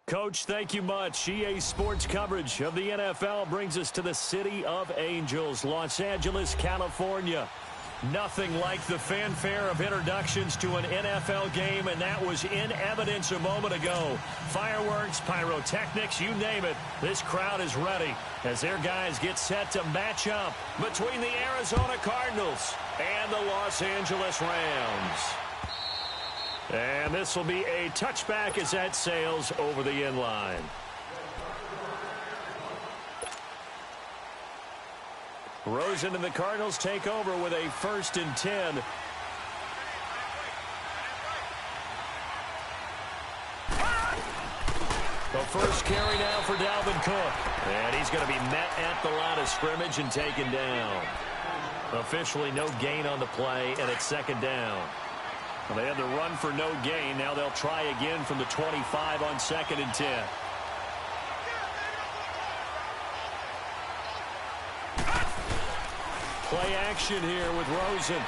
Coach, thank you much. EA Sports coverage of the NFL brings us to the City of Angels, Los Angeles, California. Nothing like the fanfare of introductions to an NFL game, and that was in evidence a moment ago. Fireworks, pyrotechnics, you name it. This crowd is ready as their guys get set to match up between the Arizona Cardinals and the Los Angeles Rams. And this will be a touchback as that sails over the end line. Rosen and the Cardinals take over with a 1st and 10. The first carry now for Dalvin Cook. And he's going to be met at the line of scrimmage and taken down. Officially no gain on the play, and it's 2nd down. Well, they had the run for no gain. Now they'll try again from the 25 on 2nd and 10. Play action here with Rosen.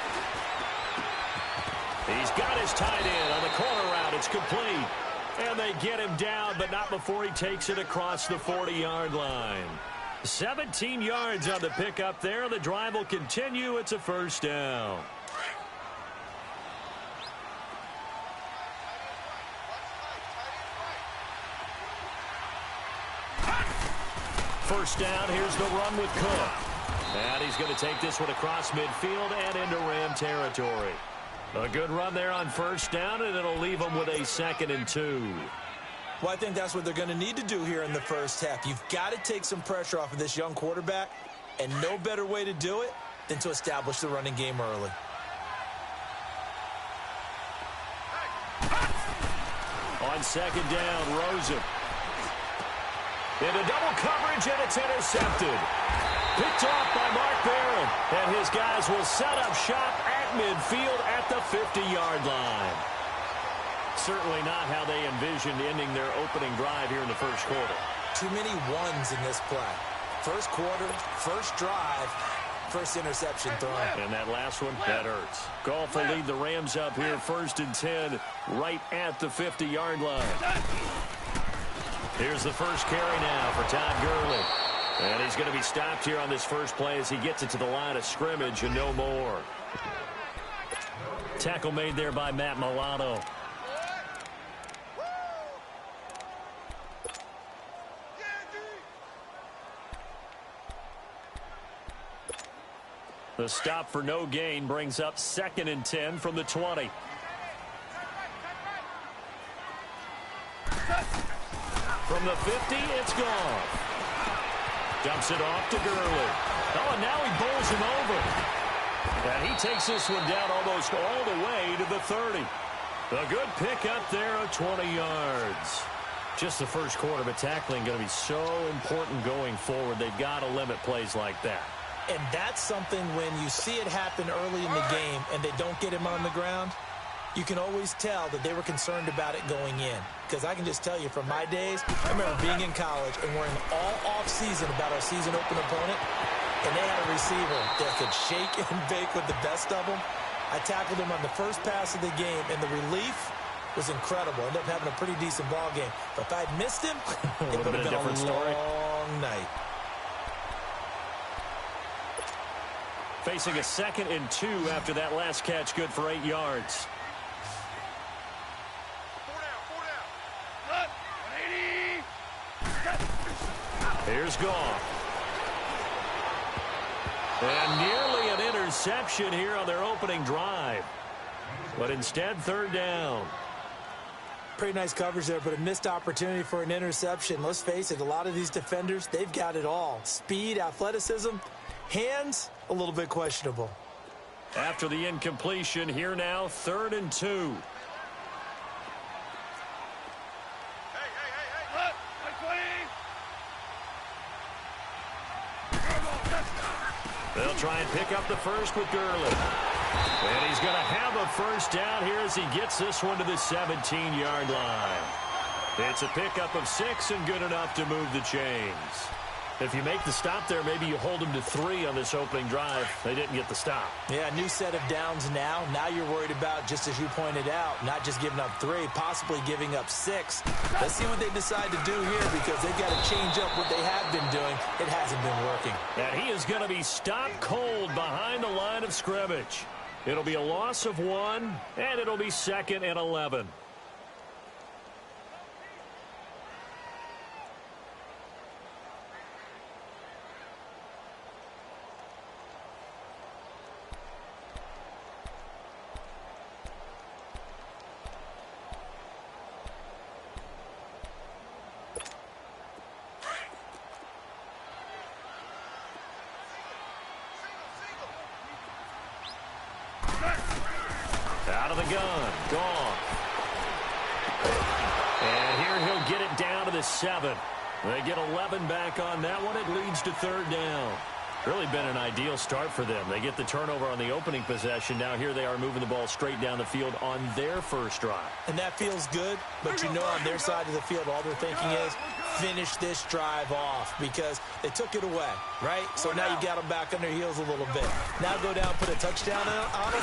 He's got his tight end on the corner route. It's complete. And they get him down, but not before he takes it across the 40-yard line. 17 yards on the pickup there. The drive will continue. It's a 1st down. First down, here's the run with Cook. And he's going to take this one across midfield and into Ram territory. A good run there on 1st down, and it'll leave them with a 2nd and 2. Well, I think that's what they're going to need to do here in the first half. You've got to take some pressure off of this young quarterback, and no better way to do it than to establish the running game early. On 2nd down, Rosen. Into double coverage, and it's intercepted. Picked off by Mark Barron, and his guys will set up shop at midfield at the 50-yard line. Certainly not how they envisioned ending their opening drive here in the first quarter. Too many ones in this play. First quarter, first drive, first interception thrown. And that last one, that hurts. Goff will lead the Rams up here 1st and 10 right at the 50-yard line. Here's the first carry now for Todd Gurley. And he's going to be stopped here on this first play as he gets it to the line of scrimmage and no more. Tackle made there by Matt Milano. The stop for no gain brings up 2nd and 10 from the 20. From the 50, it's gone. Dumps it off to Gurley. Oh, and now he bowls him over. And he takes this one down almost all the way to the 30. A good pickup there of 20 yards. Just the first quarter, but tackling going to be so important going forward. They've got to limit plays like that. And that's something when you see it happen early in the game and they don't get him on the ground, you can always tell that they were concerned about it going in. Because I can just tell you from my days, I remember being in college and worrying all off-season about our season open opponent, and they had a receiver that could shake and bake with the best of them. I tackled him on the first pass of the game, and the relief was incredible. Ended up having a pretty decent ball game. But if I'd missed him, it would have been a long night. Facing a 2nd and 2 after that last catch, good for 8 yards. Here's Goff. And nearly an interception here on their opening drive. But instead, 3rd down. Pretty nice coverage there, but a missed opportunity for an interception. Let's face it, a lot of these defenders, they've got it all. Speed, athleticism, hands, a little bit questionable. After the incompletion, here now, 3rd and 2. They'll try and pick up the first with Gurley. And he's going to have a first down here as he gets this one to the 17-yard line. It's a pickup of 6 and good enough to move the chains. If you make the stop there, maybe you hold them to 3 on this opening drive. They didn't get the stop. Yeah, new set of downs now. Now you're worried about, just as you pointed out, not just giving up 3, possibly giving up 6. Let's see what they decide to do here, because they've got to change up what they have been doing. It hasn't been working. And he is going to be stopped cold behind the line of scrimmage. It'll be a loss of 1, and it'll be 2nd and 11. Out of the gun. Gone. And here he'll get it down to the 7. They get 11 back on that one. It leads to 3rd down. Really been an ideal start for them. They get the turnover on the opening possession. Now here they are moving the ball straight down the field on their first drive. And that feels good, but you know on their side of the field, all they're thinking is finish this drive off, because they took it away, right? So now you got them back on their heels a little bit. Now go down, put a touchdown on it.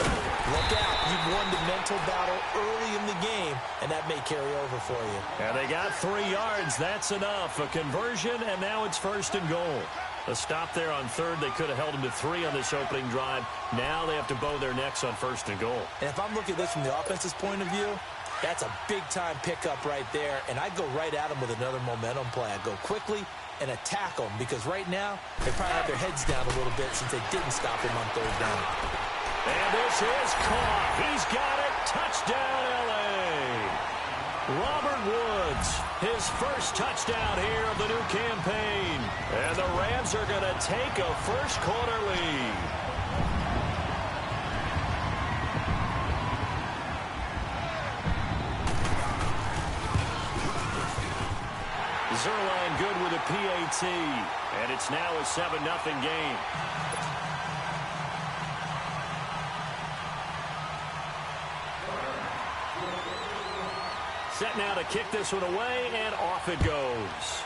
Look out. You've won the mental battle early in the game, and that may carry over for you. And they got 3 yards. That's enough. A conversion, and now it's 1st and goal. A stop there on 3rd. They could have held them to 3 on this opening drive. Now they have to bow their necks on 1st and goal. And if I'm looking at this from the offense's point of view, that's a big-time pickup right there, and I'd go right at them with another momentum play. I'd go quickly and attack them, because right now they probably have their heads down a little bit since they didn't stop him on 3rd down. And this is caught. He's got it. Touchdown, L.A. Robert Woods, his first touchdown here of the new campaign. And the Rams are going to take a first-quarter lead. Zuerlein good with a PAT. And it's now a 7-0 game. Set now to kick this one away, and off it goes.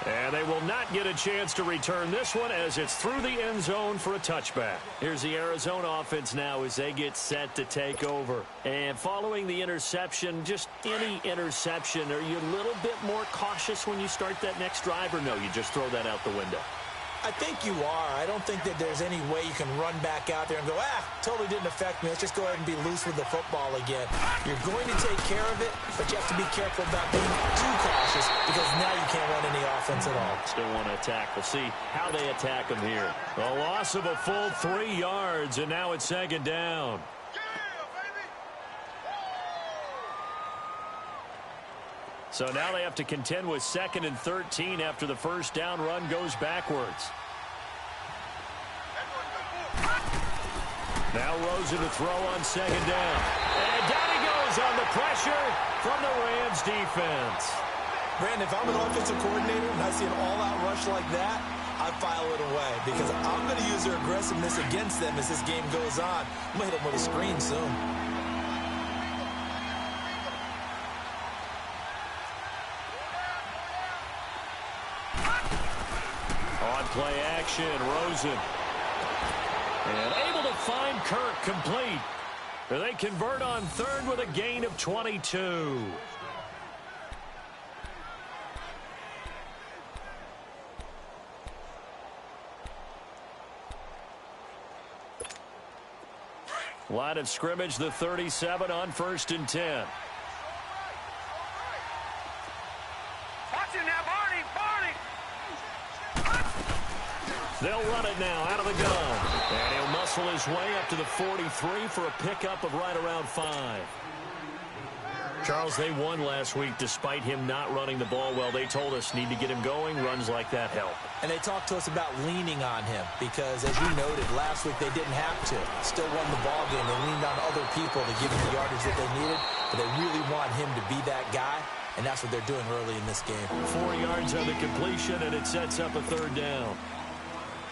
And they will not get a chance to return this one, as it's through the end zone for a touchback. Here's the Arizona offense now as they get set to take over. And following the interception, just any interception, are you a little bit more cautious when you start that next drive, or no, you just throw that out the window? I think you are. I don't think that there's any way you can run back out there and go, totally didn't affect me. Let's just go ahead and be loose with the football again. You're going to take care of it, but you have to be careful about being too cautious, because now you can't run any offense at all. Still want to attack. We'll see how they attack them here. A loss of a full 3 yards, and now it's 2nd down. So now they have to contend with 2nd and 13 after the first down run goes backwards. Now Rosen to throw on 2nd down. And down he goes on the pressure from the Rams defense. Brandon, if I'm an offensive coordinator and I see an all-out rush like that, I file it away, because I'm going to use their aggressiveness against them as this game goes on. I'm going to hit them with a screen soon. Play action, Rosen. And able to find Kirk complete. They convert on 3rd with a gain of 22. Line of scrimmage, the 37 on 1st and 10. They'll run it now out of the gun. And he'll muscle his way up to the 43 for a pickup of right around 5. Charles, they won last week despite him not running the ball well. They told us need to get him going. Runs like that help. And they talked to us about leaning on him, because, as you noted, last week they didn't have to. Still won the ball game. They leaned on other people to give them the yardage that they needed, but they really want him to be that guy, and that's what they're doing early in this game. 4 yards on the completion, and it sets up a 3rd down.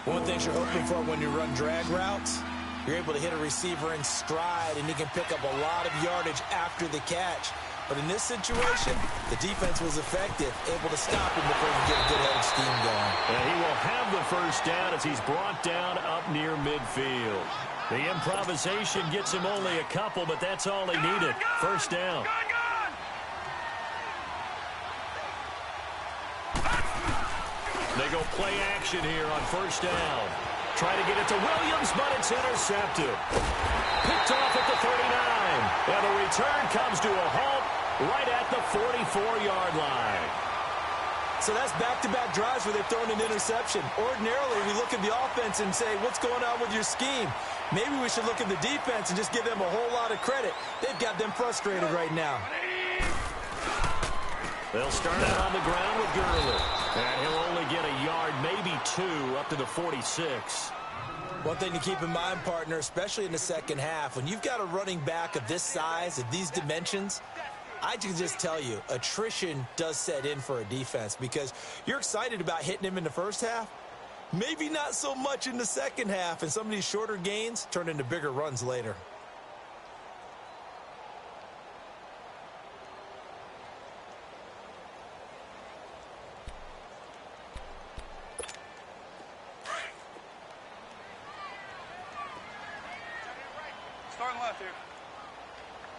One thing you're hoping for when you run drag routes, you're able to hit a receiver in stride, and he can pick up a lot of yardage after the catch. But in this situation, the defense was effective, able to stop him before he could get a good head of steam going. And he will have the first down as he's brought down up near midfield. The improvisation gets him only a couple, but that's all he needed. First down. They go play action here on first down. Try to get it to Williams, but it's intercepted. Picked off at the 39. And the return comes to a halt right at the 44-yard line. So that's back-to-back drives where they've thrown an interception. Ordinarily, we look at the offense and say, what's going on with your scheme? Maybe we should look at the defense and just give them a whole lot of credit. They've got them frustrated right now. They'll start out on the ground with Gurley. And he'll only get a yard, maybe two, up to the 46. One thing to keep in mind, partner, especially in the second half, when you've got a running back of this size, of these dimensions, I can just tell you, attrition does set in for a defense because you're excited about hitting him in the first half. Maybe not so much in the second half, and some of these shorter gains turn into bigger runs later. Starting left here.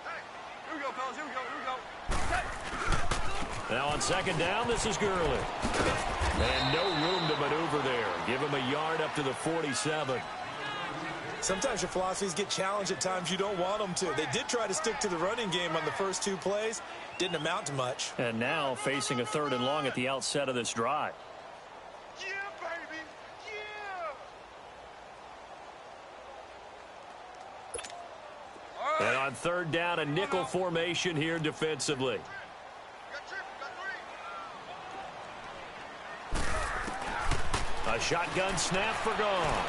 Hey, here we go, fellas. Here we go. Now on second down, this is Gurley. And no room to maneuver there. Give him a yard up to the 47. Sometimes your philosophies get challenged at times you don't want them to. They did try to stick to the running game on the first two plays. Didn't amount to much. And now facing a 3rd and long at the outset of this drive. Yeah, baby. Yeah. And on 3rd down, a nickel formation here defensively. A shotgun snap for Goff.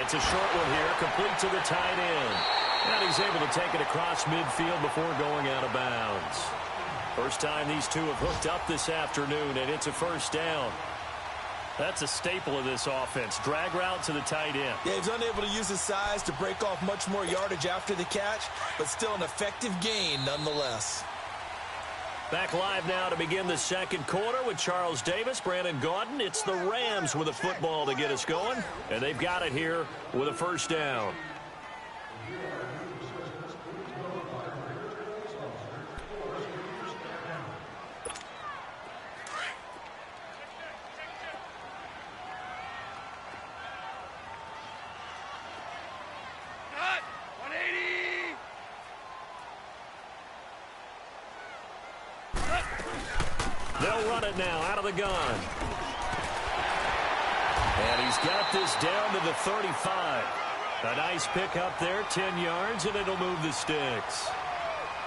It's a short one here, complete to the tight end. And he's able to take it across midfield before going out of bounds. First time these two have hooked up this afternoon, and it's a first down. That's a staple of this offense. Drag route to the tight end. Yeah, he's unable to use his size to break off much more yardage after the catch, but still an effective gain nonetheless. Back live now to begin the second quarter with Charles Davis, Brandon Gaudin. It's the Rams with a football to get us going, and they've got it here with a first down. They'll run it now out of the gun. And he's got this down to the 35. A nice pick up there, 10 yards, and it'll move the sticks.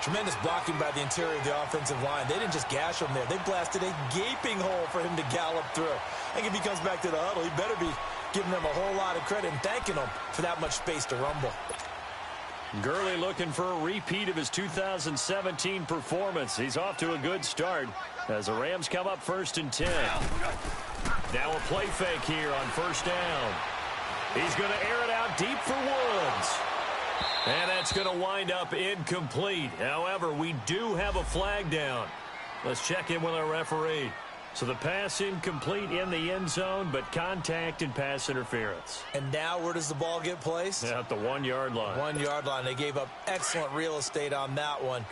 Tremendous blocking by the interior of the offensive line. They didn't just gash him there. They blasted a gaping hole for him to gallop through. I think if he comes back to the huddle, he better be giving them a whole lot of credit and thanking them for that much space to rumble. Gurley looking for a repeat of his 2017 performance. He's off to a good start as the Rams come up 1st and 10. Now a play fake here on first down. He's going to air it out deep for Woods. And that's going to wind up incomplete. However, we do have a flag down. Let's check in with our referee. So the pass incomplete in the end zone, but contact and pass interference. And now where does the ball get placed? At the 1-yard line. 1-yard line. They gave up excellent real estate on that one.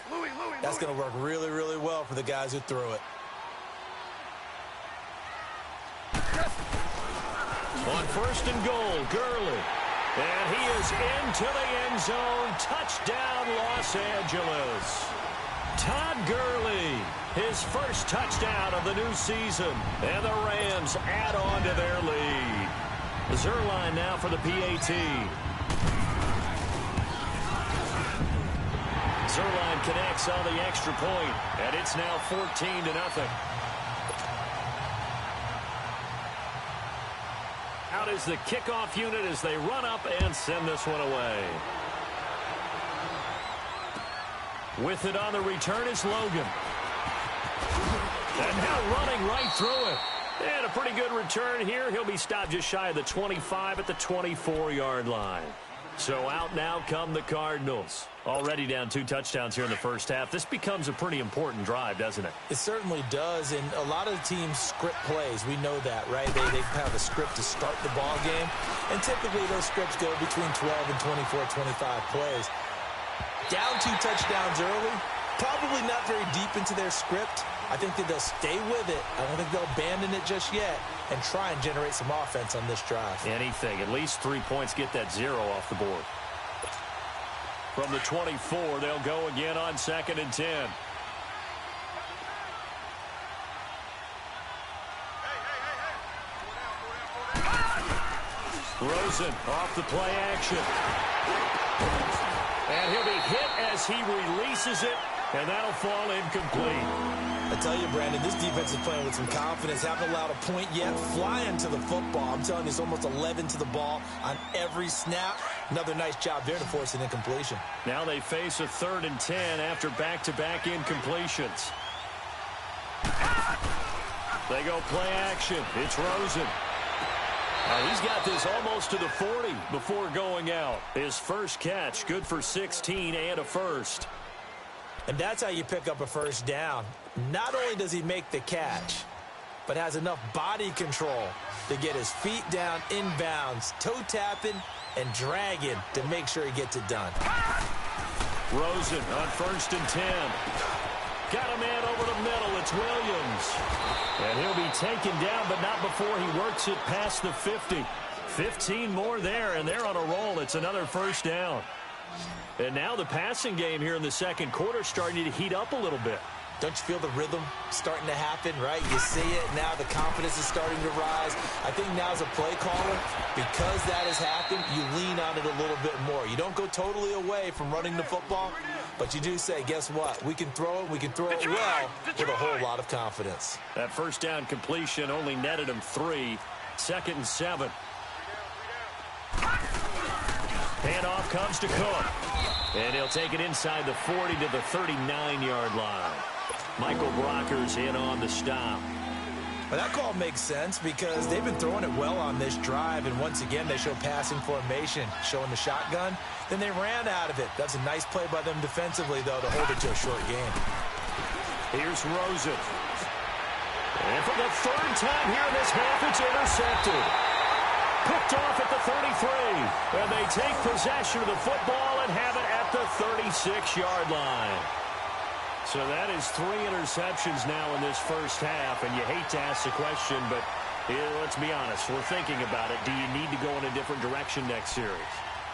That's going to work really, really well for the guys who threw it. On 1st and goal, Gurley. And he is into the end zone. Touchdown, Los Angeles. Todd Gurley, his first touchdown of the new season. And the Rams add on to their lead. Zuerlein now for the PAT. Zuerlein connects on the extra point, and it's now 14-0. Out is the kickoff unit as they run up and send this one away. With it on the return is Logan. And now running right through it. And a pretty good return here. He'll be stopped just shy of the 25 at the 24-yard line. So out now come the Cardinals. Already down 2 touchdowns here in the first half. This becomes a pretty important drive, doesn't it? It certainly does, and a lot of the teams script plays. We know that, right? They have a script to start the ball game, and typically those scripts go between 12 and 24, 25 plays. Down 2 touchdowns early, probably not very deep into their script. I think that they'll stay with it. I don't think they'll abandon it just yet and try and generate some offense on this drive. Anything. At least 3 points, get that 0 off the board. From the 24, they'll go again on 2nd and 10. Rosen off the play action. And he'll be hit as he releases it, and that'll fall incomplete. I tell you, Brandon, this defense is playing with some confidence. Haven't allowed a point yet. Flying to the football. I'm telling you, it's almost 11 to the ball on every snap. Another nice job there to force an incompletion. Now they face a 3rd and 10 after back-to-back incompletions. They go play action. It's Rosen. He's got this almost to the 40 before going out. His first catch, good for 16 and a first. And that's how you pick up a first down. Not only does he make the catch, but has enough body control to get his feet down inbounds, toe tapping and dragging to make sure he gets it done. Rosen on 1st and 10. Got a man over the middle. It's Williams. And he'll be taken down, but not before he works it past the 50. 15 more there, and they're on a roll. It's another first down. And now the passing game here in the second quarter starting to heat up a little bit. Don't you feel the rhythm starting to happen, right? You see it now. The confidence is starting to rise. I think now as a play caller, because that has happened, you lean on it a little bit more. You don't go totally away from running the football, but you do say, guess what? We can throw it. We can throw it well with a whole lot of confidence. That first down completion only netted him 3. 2nd and 7. Handoff comes to Cook. And he'll take it inside the 40 to the 39-yard line. Michael Brockers in on the stop. Well, that call makes sense because they've been throwing it well on this drive, and once again they show passing formation, showing the shotgun. Then they ran out of it. That's a nice play by them defensively, though, to hold it to a short game. Here's Rosen. And for the 3rd time here in this half, it's intercepted. Picked off at the 33. And they take possession of the football and have it at the 36-yard line. So that is 3 interceptions now in this first half. And you hate to ask the question, but let's be honest. We're thinking about it. Do you need to go in a different direction next series?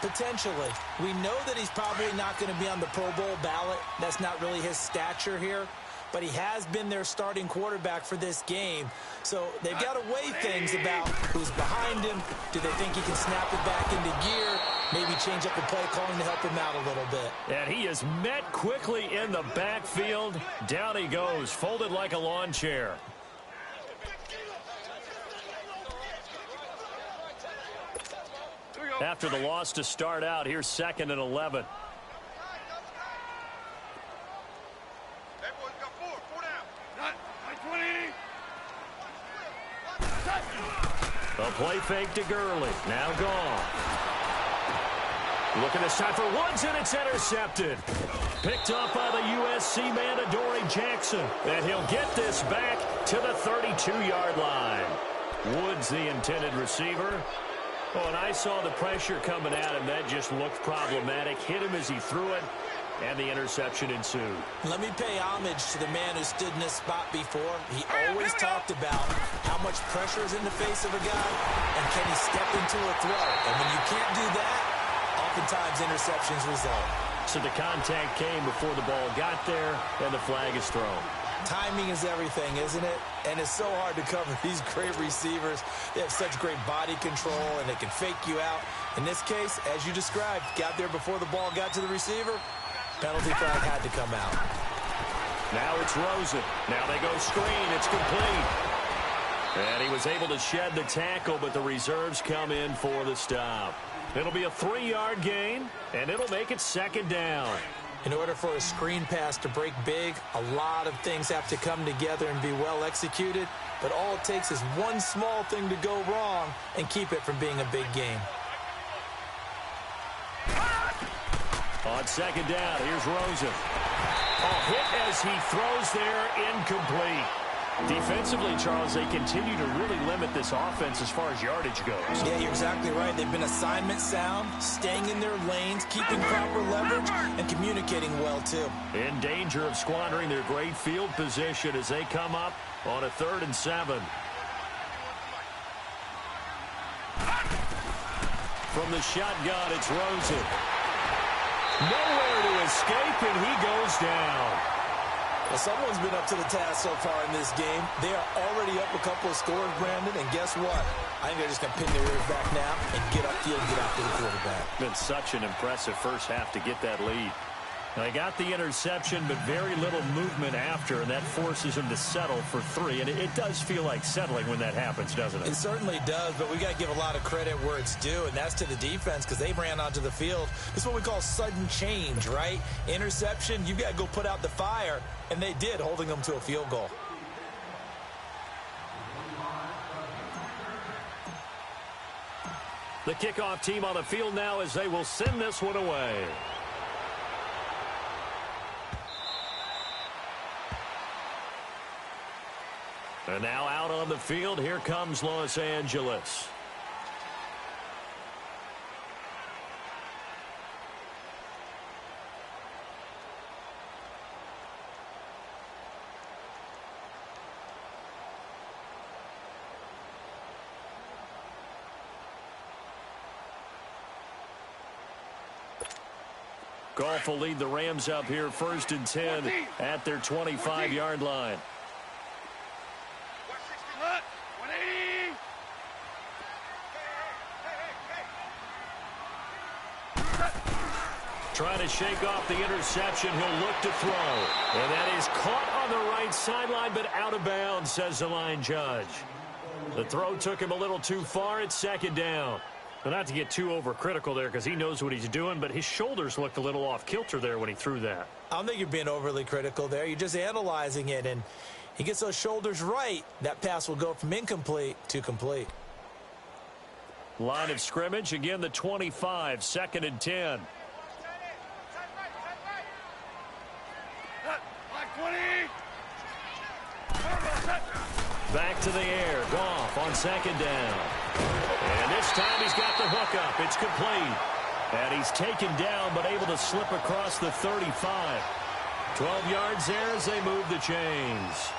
Potentially. We know that he's probably not going to be on the Pro Bowl ballot. That's not really his stature here. But he has been their starting quarterback for this game. So they've got to weigh things about who's behind him. Do they think he can snap it back into gear? Maybe change up the play calling to help him out a little bit. And he is met quickly in the backfield. Down he goes, folded like a lawn chair. After the loss to start out, here's 2nd and 11. A play fake to Gurley. Now gone. Looking this time for Woods, and it's intercepted. Picked up by the USC man, Adoree Jackson. And he'll get this back to the 32-yard line. Woods, the intended receiver. Oh, and I saw the pressure coming at him. That just looked problematic. Hit him as he threw it, and the interception ensued. Let me pay homage to the man who stood in this spot before. He always talked about how much pressure is in the face of a guy, and can he step into a throw. And when you can't do that, oftentimes interceptions result. So the contact came before the ball got there, and the flag is thrown. Timing is everything, isn't it? And it's so hard to cover these great receivers. They have such great body control, and they can fake you out. In this case, as you described, got there before the ball got to the receiver. Penalty flag had to come out. Now it's Rosen. Now they go screen. It's complete. And he was able to shed the tackle, but the reserves come in for the stop. It'll be a 3-yard gain, and it'll make it 2nd down. In order for a screen pass to break big, a lot of things have to come together and be well executed. But all it takes is one small thing to go wrong and keep it from being a big game. On second down, here's Rosen. Hit as he throws there, incomplete. Defensively, Charles, they continue to really limit this offense as far as yardage goes. Yeah, you're exactly right. They've been assignment sound, staying in their lanes, keeping proper leverage, and communicating well, too. In danger of squandering their great field position as they come up on a 3rd and 7. From the shotgun, it's Rosen. Nowhere to escape, and he goes down. Well, someone's been up to the task so far in this game. They are already up a couple of scores, Brandon, and guess what? I think they're just going to pin their ears back now and get upfield and get after the quarterback. Been such an impressive first half to get that lead. They got the interception, but very little movement after, and that forces them to settle for 3. And it does feel like settling when that happens, doesn't it? It certainly does, but we got to give a lot of credit where it's due, and that's to the defense because they ran onto the field. This is what we call sudden change, right? Interception, you got to go put out the fire, and they did, holding them to a field goal. The kickoff team on the field now as they will send this one away. And now out on the field, here comes Los Angeles. Goff will lead the Rams up here 1st and 10 at their 25-yard line. Trying to shake off the interception. He'll look to throw. And that is caught on the right sideline, but out of bounds, says the line judge. The throw took him a little too far. It's 2nd down. Well, not to get too overcritical there because he knows what he's doing, but his shoulders looked a little off kilter there when he threw that. I don't think you're being overly critical there. You're just analyzing it, and he gets those shoulders right. That pass will go from incomplete to complete. Line of scrimmage, again the 25, 2nd and 10. Back to the air. Goff on 2nd down. And this time he's got the hook up. It's complete. And he's taken down but able to slip across the 35. 12 yards there as they move the chains.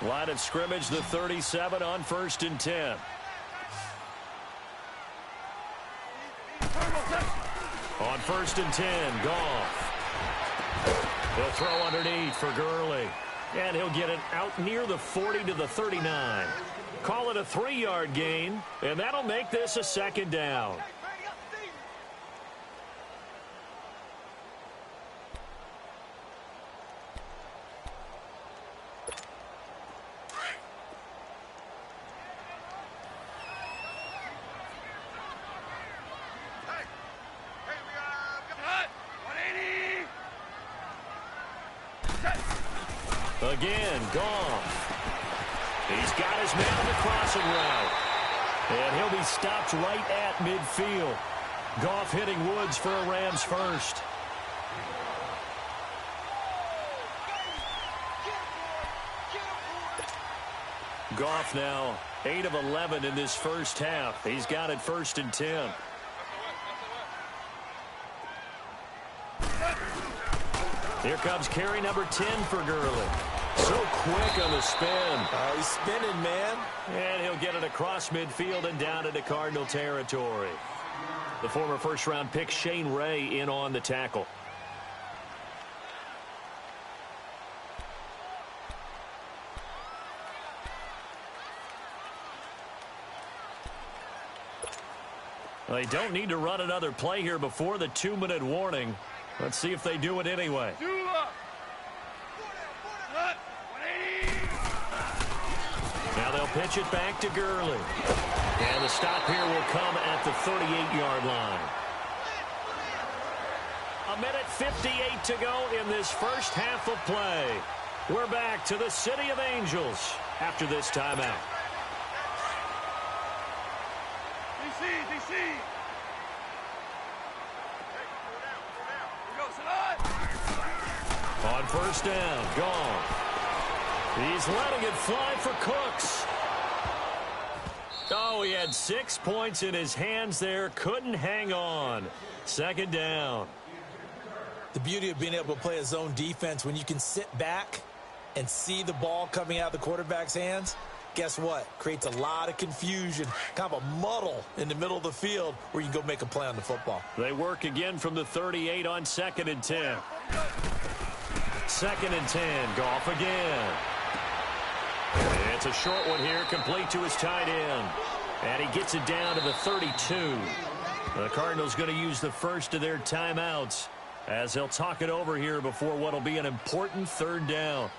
Line of scrimmage, the 37 on 1st and 10. On 1st and 10, Goff. He'll throw underneath for Gurley. And he'll get it out near the 40 to the 39. Call it a 3-yard gain, and that'll make this a 2nd down. Again, Goff. He's got his man on the crossing route. And he'll be stopped right at midfield. Goff hitting Woods for a Rams first. Goff now 8 of 11 in this first half. He's got it 1st and 10. Here comes carry number 10 for Gurley. So quick on the spin. He's spinning, man. And he'll get it across midfield and down into Cardinal territory. The former first-round pick Shane Ray in on the tackle. They don't need to run another play here before the 2-minute warning. Let's see if they do it anyway. Now they'll pitch it back to Gurley. And the stop here will come at the 38-yard line. 1:58 to go in this first half of play. We're back to the City of Angels after this timeout. DC. On first down, gone. He's letting it fly for Cooks. Oh, he had 6 points in his hands there. Couldn't hang on. Second down. The beauty of being able to play a zone defense when you can sit back and see the ball coming out of the quarterback's hands, guess what? Creates a lot of confusion, kind of a muddle in the middle of the field where you can go make a play on the football. They work again from the 38 on 2nd and 10. 2nd and 10, Goff again. It's a short one here, complete to his tight end. And he gets it down to the 32. The Cardinals going to use the first of their timeouts as they'll talk it over here before what will be an important third down.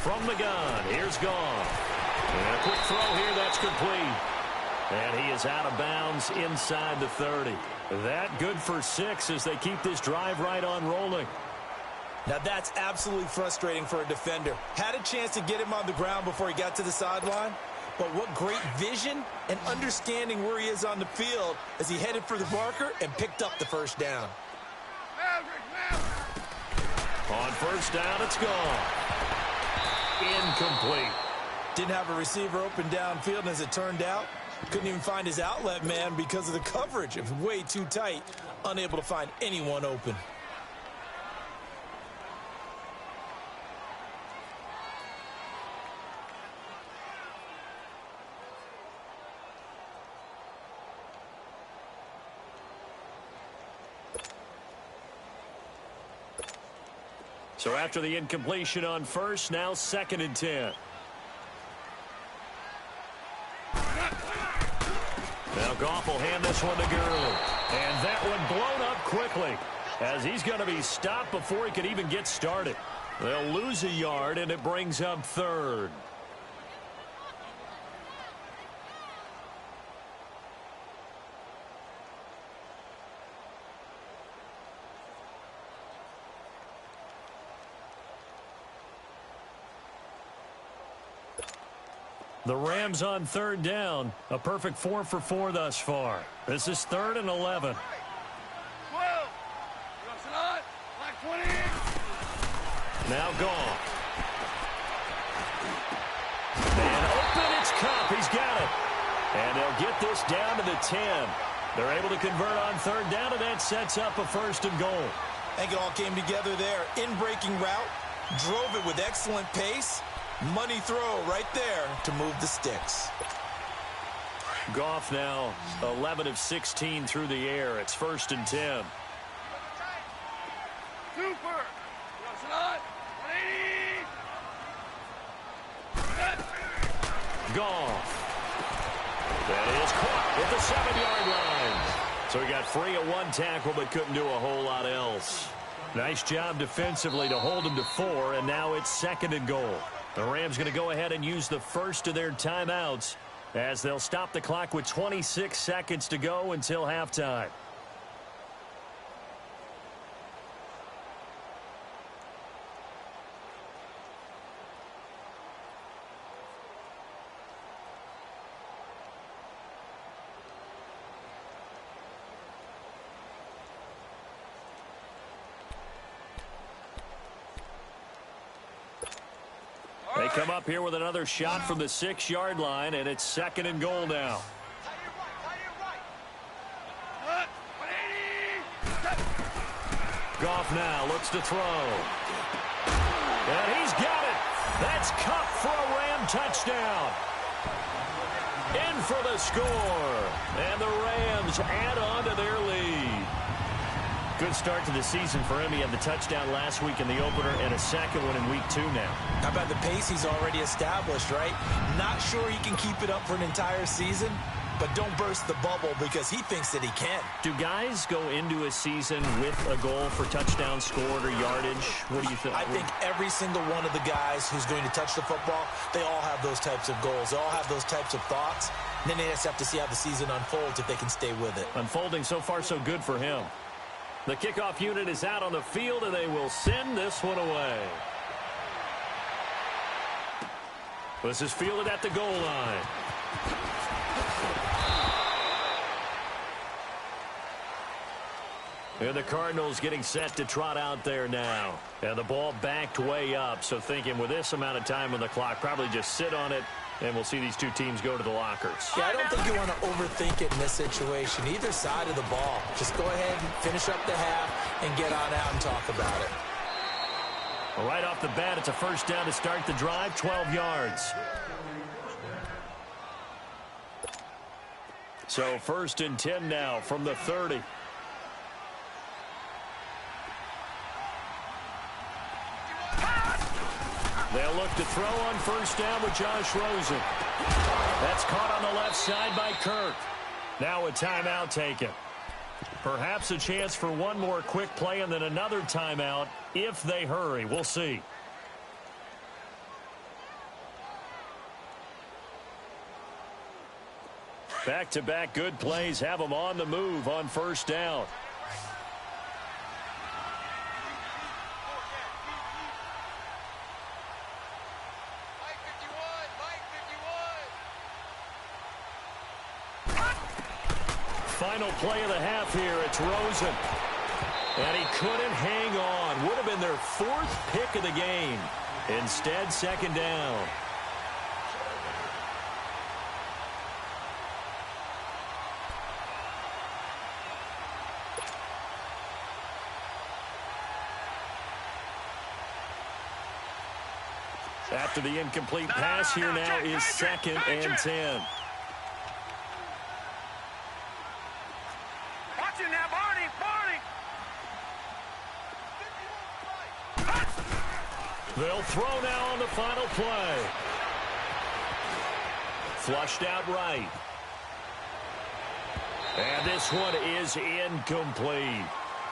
From the gun, here's Goff. And a quick throw here, that's complete. And he is out of bounds inside the 30. That good for 6 as they keep this drive right on rolling. Now that's absolutely frustrating for a defender. Had a chance to get him on the ground before he got to the sideline, but what great vision and understanding where he is on the field as he headed for the marker and picked up the first down. On first down, it's gone. Incomplete. Didn't have a receiver open downfield, and as it turned out, couldn't even find his outlet man because of the coverage. It was way too tight, unable to find anyone open. So after the incompletion on first, now 2nd and 10. Now Goff will hand this one to Gurley. And that one blown up quickly as he's going to be stopped before he could even get started. They'll lose a yard, and it brings up 3rd. The Rams on 3rd down. A perfect 4 for 4 thus far. This is 3rd and 11. 12. Like 20. Now Goff. And open, it's Kupp. He's got it. And they'll get this down to the 10. They're able to convert on 3rd down, and that sets up a 1st and goal. I think it all came together there. In-breaking route, drove it with excellent pace. Money throw right there to move the sticks. Goff now 11 of 16 through the air. It's 1st and 10. Super. Goff. That is caught at the 7-yard line. So he got free of 1 tackle but couldn't do a whole lot else. Nice job defensively to hold him to 4, and now it's 2nd and goal. The Rams going to go ahead and use the first of their timeouts as they'll stop the clock with 26 seconds to go until halftime. They come up here with another shot from the 6-yard line, and it's 2nd and goal now. Goff now looks to throw. And he's got it. That's Kupp for a Ram touchdown. In for the score. And the Rams add on to their lead. Good start to the season for him. He had the touchdown last week in the opener and a second one in week 2 now. How about the pace he's already established, right? Not sure he can keep it up for an entire season, but don't burst the bubble because he thinks that he can. Do guys go into a season with a goal for touchdown scored or yardage? What do you think? I think every single one of the guys who's going to touch the football, they all have those types of goals. They all have those types of thoughts. And then they just have to see how the season unfolds if they can stay with it. Unfolding so far so good for him. The kickoff unit is out on the field, and they will send this one away. This is fielded at the goal line. And the Cardinals getting set to trot out there now. And the ball backed way up, so thinking with this amount of time on the clock, probably just sit on it, and we'll see these two teams go to the lockers. Yeah, I don't think you want to overthink it in this situation. Either side of the ball. Just go ahead and finish up the half and get on out and talk about it. Well, right off the bat, it's a first down to start the drive, 12 yards. So 1st and 10 now from the 30. They'll look to throw on first down with Josh Rosen. That's caught on the left side by Kirk. Now a timeout taken. Perhaps a chance for one more quick play and then another timeout if they hurry. We'll see. Back-to-back good plays have them on the move on first down. Final play of the half here. It's Rosen. And he couldn't hang on. Would have been their 4th pick of the game. Instead, 2nd down. After the incomplete pass, here now is 2nd and 10. They'll throw now on the final play. Flushed out right. And this one is incomplete.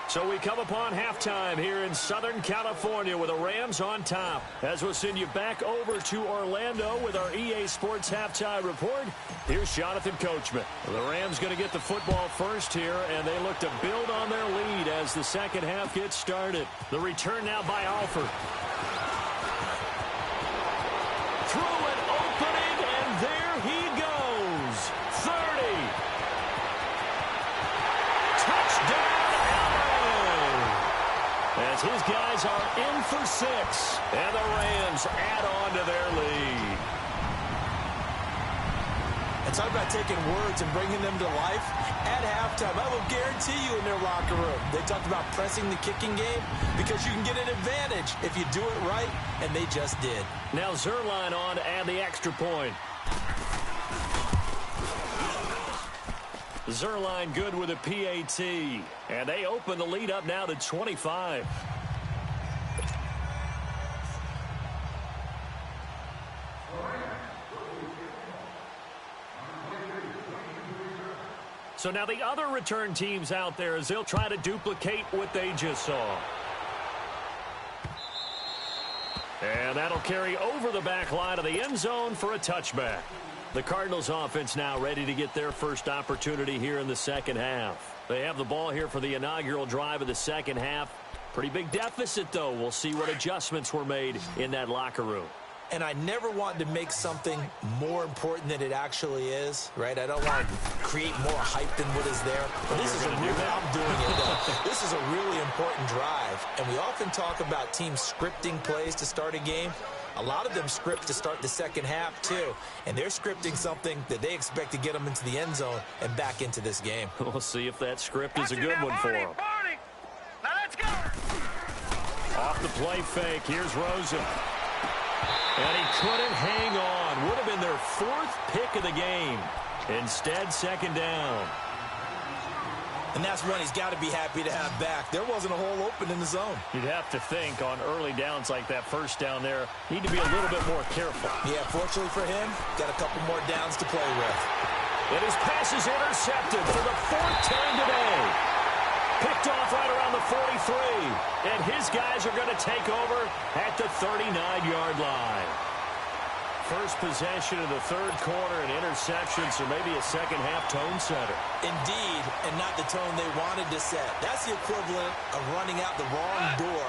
So we come upon halftime here in Southern California with the Rams on top. As we'll send you back over to Orlando with our EA Sports Halftime Report, here's Jonathan Coachman. The Rams going to get the football first here, and they look to build on their lead as the second half gets started. The return now by Alford. Through an opening, and there he goes. 30. Touchdown, LA. As his guys are in for 6, and the Rams add on to their lead. And talk about taking words and bringing them to life. At halftime, I will guarantee you in their locker room, they talked about pressing the kicking game because you can get an advantage if you do it right, and they just did. Now Zuerlein on to add the extra point. Zuerlein good with a PAT, and they open the lead up now to 25. So now the other return teams out there as they'll try to duplicate what they just saw. And that'll carry over the back line of the end zone for a touchback. The Cardinals offense now ready to get their first opportunity here in the second half. They have the ball here for the inaugural drive of the second half. Pretty big deficit, though. We'll see what adjustments were made in that locker room. And I never want to make something more important than it actually is, right? I don't want to create more hype than what is there. But this is a really, I'm doing it though. This is a really important drive. And we often talk about teams scripting plays to start a game. A lot of them script to start the second half, too. And they're scripting something that they expect to get them into the end zone and back into this game. We'll see if that script is a good one for them. Now let's go. Off the play fake, here's Rosen. And he couldn't hang on. Would have been their 4th pick of the game. Instead, second down. And that's one he's got to be happy to have back. There wasn't a hole open in the zone. You'd have to think on early downs like that first down there, need to be a little bit more careful. Yeah, fortunately for him, got a couple more downs to play with. And his pass is intercepted for the fourth time today. Picked off right around the 43. And his guys are going to take over at the 39-yard line. First possession of the third quarter, an interception, so maybe a second-half tone setter. Indeed, and not the tone they wanted to set. That's the equivalent of running out the wrong door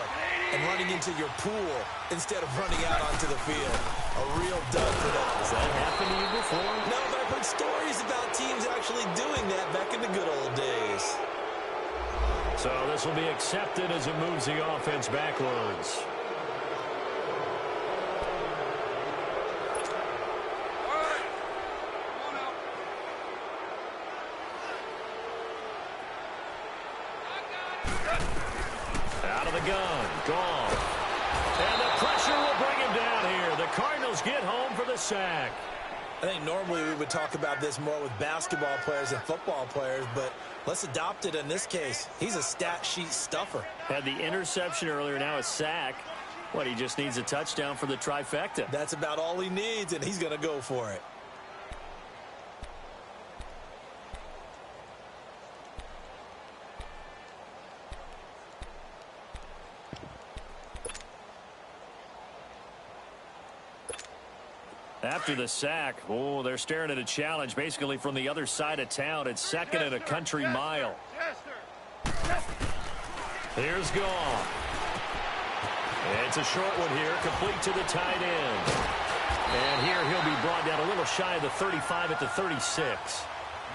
and running into your pool instead of running out onto the field. A real dud for them. Has that happened to you before? No, but I've heard stories about teams actually doing that back in the good old days. So this will be accepted as it moves the offense backwards. Out of the gun, gone. And the pressure will bring him down here. The Cardinals get home for the sack. I think normally we would talk about this more with basketball players and football players, but let's adopt it in this case. He's a stat sheet stuffer. Had the interception earlier, now a sack. What, he just needs a touchdown for the trifecta. That's about all he needs, and he's going to go for it. After the sack, oh, they're staring at a challenge basically from the other side of town. It's second and a country mile. Here's Goff. It's a short one here, complete to the tight end. And here he'll be brought down a little shy of the 35 at the 36.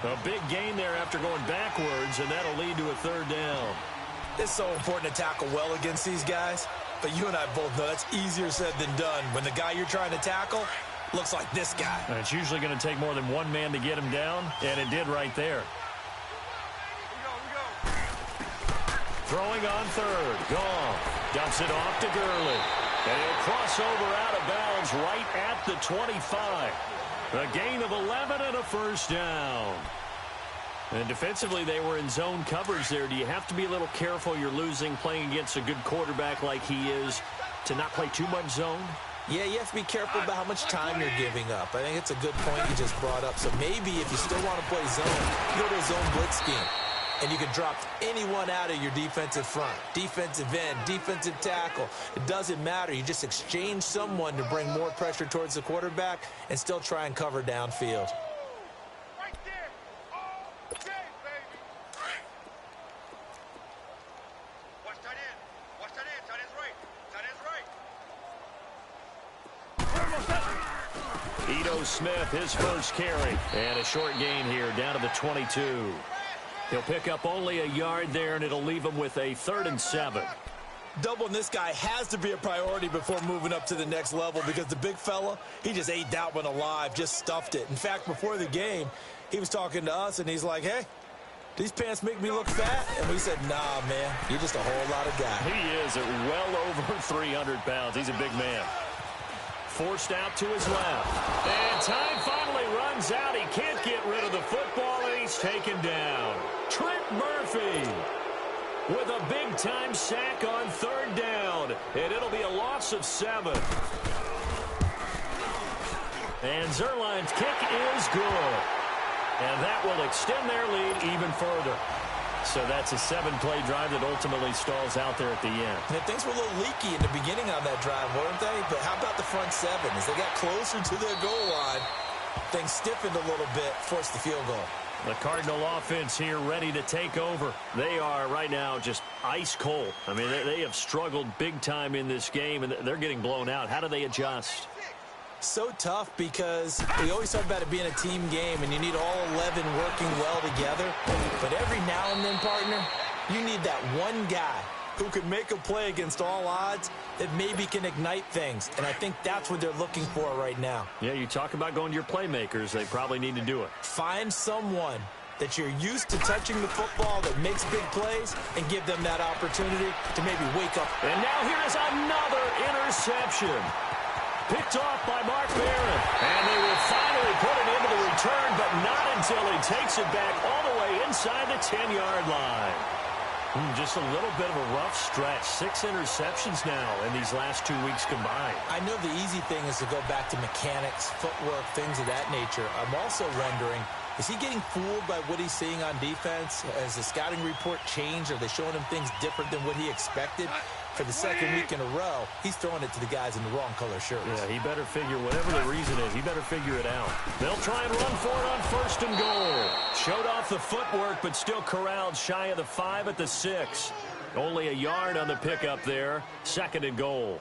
A big gain there after going backwards, and that'll lead to a third down. It's so important to tackle well against these guys, but you and I both know that's easier said than done when the guy you're trying to tackle looks like this guy. And it's usually going to take more than one man to get him down, and it did right there. Throwing on third. Goff dumps it off to Gurley. And he'll cross over out of bounds right at the 25. A gain of 11 and a first down. And defensively, they were in zone coverage there. Do you have to be a little careful? You're losing playing against a good quarterback like he is to not play too much zone? Yeah, you have to be careful about how much time you're giving up. I think it's a good point you just brought up. So maybe if you still want to play zone, you go to a zone blitz scheme. And you can drop anyone out of your defensive front. Defensive end, defensive tackle. It doesn't matter. You just exchange someone to bring more pressure towards the quarterback and still try and cover downfield. Right there. All day, baby. Watch that in. Watch that in. Tight end's right. Tight end's right. Ito Smith, his first carry. And a short gain here down to the 22. He'll pick up only a yard there, and it'll leave him with a 3rd and 7. Doubling this guy has to be a priority before moving up to the next level because the big fella, he just ate that one alive, just stuffed it. In fact, before the game, he was talking to us, and he's like, hey, these pants make me look fat? And we said, nah, man, you're just a whole lot of guy. He is at well over 300 pounds. He's a big man. Forced out to his left. And time finally runs out. He can't get rid of the football, and he's taken down. Trent Murphy with a big-time sack on 3rd down. And it'll be a loss of 7. And Zuerlein's kick is good. And that will extend their lead even further. So that's a 7-play drive that ultimately stalls out there at the end. And things were a little leaky in the beginning on that drive, weren't they? But how about the front 7? As they got closer to their goal line, things stiffened a little bit, forced the field goal. The Cardinal offense here ready to take over. They are right now just ice cold. I mean, they have struggled big time in this game, and they're getting blown out. How do they adjust? So tough because we always talk about it being a team game, and you need all 11 working well together. But every now and then, partner, you need that one guy who can make a play against all odds that maybe can ignite things. And I think that's what they're looking for right now. Yeah, you talk about going to your playmakers. They probably need to do it. Find someone that you're used to touching the football that makes big plays and give them that opportunity to maybe wake up. And now here is another interception. Picked off by Mark Barron. And they will finally put it into the return, but not until he takes it back all the way inside the 10-yard line. Just a little bit of a rough stretch. 6 interceptions now in these last 2 weeks combined. I know the easy thing is to go back to mechanics, footwork, things of that nature. I'm also rendering Is he getting fooled by what he's seeing on defense? Has the scouting report changed? Are they showing him things different than what he expected? For the second week in a row, he's throwing it to the guys in the wrong color shirts. Yeah, he better figure, whatever the reason is, he better figure it out. They'll try and run for it on 1st and goal. Showed off the footwork, but still corralled shy of the 5 at the 6. Only a yard on the pickup there. 2nd and goal.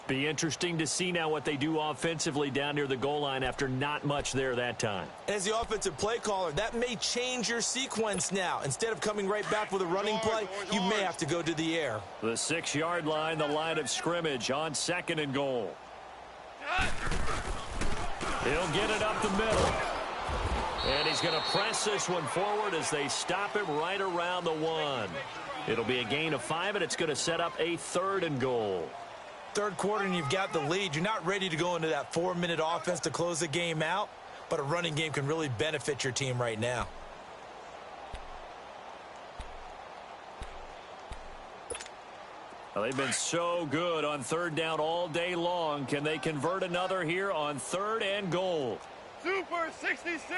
Be interesting to see now what they do offensively down near the goal line after not much there that time. As the offensive play caller, that may change your sequence now. Instead of coming right back with a running play, you may have to go to the air. The 6-yard line, the line of scrimmage on 2nd and goal. He'll get it up the middle. And he's going to press this one forward as they stop him right around the 1. It'll be a gain of 5, and it's going to set up a 3rd and goal. Third quarter and you've got the lead. You're not ready to go into that 4-minute offense to close the game out, but a running game can really benefit your team right now. Well, they've been so good on 3rd down all day long. Can they convert another here on 3rd and goal? Super 66.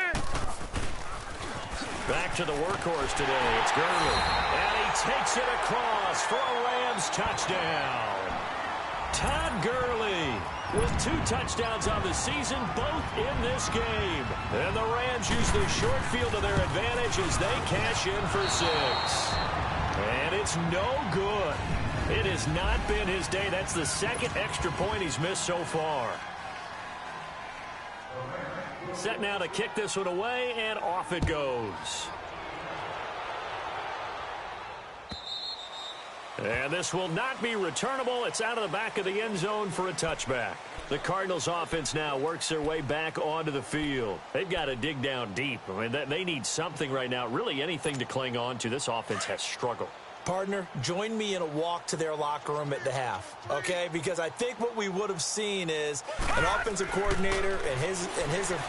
Back to the workhorse today. It's Gurley. And he takes it across for a Rams touchdown. Todd Gurley with 2 touchdowns on the season, both in this game. And the Rams use the short field to their advantage as they cash in for 6. And it's no good. It has not been his day. That's the 2nd extra point he's missed so far. Set now to kick this one away, and off it goes. And this will not be returnable. It's out of the back of the end zone for a touchback. The Cardinals offense now works their way back onto the field. They've got to dig down deep. I mean, they need something right now, really anything to cling on to. This offense has struggled. Partner, join me in a walk to their locker room at the half, okay? Because I think what we would have seen is an offensive coordinator and his